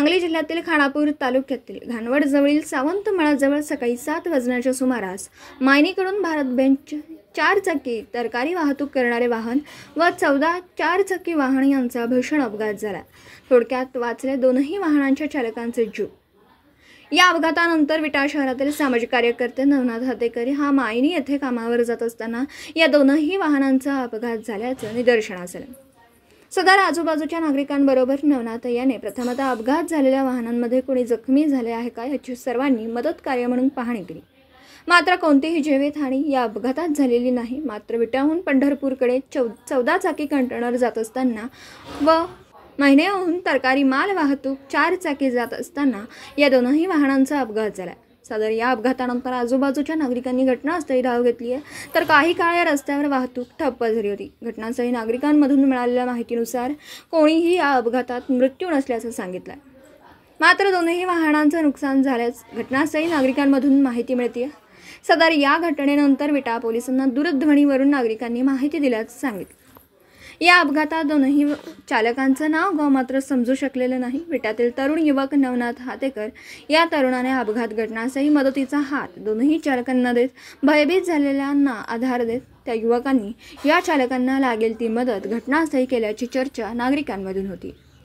सांगली जिल्ह्यातील खानापूर तालुक्यातील घाणवडजवळील सावंतमळाजवळ सकाळी 7 वाजण्याच्या सुमारास मायनीकडून भारत बेंच 4 चाकी तरकारी वाहतूक करणारे वाहन व 14 4 चाकी वाहन यांचा भीषण अपघात झाला। थोडक्यात वाचले दोनही वाहनांच्या चालकांचे जीव। या अपघातानंतर विटा शहरातील सामाजिक कार्यकर्ते नवनाथ हातेकर हा मायनी येथे कामावर जात असताना या दोनही वाहनांचा अपघात झाल्याचे निदर्शनास आले। सदर आजूबाजूच्या नागरिकांबरोबर नवनाथ याने प्रथमतः अपघात झालेल्या वाहनांमध्ये कोणी जखमी झाले आहे का याची सर्वांनी मदत कार्य म्हणून पाहणी केली। मात्र कोणतीही जीवितहानी या अपघातात झालेली नाही। मात्र विट्याहून पंढरपूरकडे 14 चाकी कंटेनर जात असताना व महिन्याहून तरकारी माल वाहतूक 4 चाकी जात असताना या दोनही वाहनांचा अपघात झाला। सदर या अपघातानंतर आजूबाजूच्या नागरिकांनी घटनास्थळी धाव घेतली आहे, तर काही काळ या रस्त्यावर वाहतूक ठप्प झाली होती। घटनास्थळी नागरिकांमधून मिळालेल्या माहितीनुसार कोणीही या अपघातात मृत्यू नसल्याचं सांगितलं। मात्र दोनही वाहनांचं नुकसान झाल्यास घटनास्थळी नागरिकांमधून माहिती मिळते। सदर या घटनेनंतर विटा पोलिसांना दूरध्वनीवरून नागरिकांनी माहिती दिल्याचं सांगितलं। या अपघातात दोनही चालकांचं नाव गाव मात्र समजू शकलेलं नाही। विट्यातील तरुण युवक नवनाथ हातेकर या तरुणाने अपघात घटनास्थळी मदतीचा हात दोनही चालकांना देत भयभीत झालेल्यांना आधार देत त्या युवकांनी या चालकांना लागेल ती मदत घटनास्थळी केल्याची चर्चा नागरिकांमधून होती।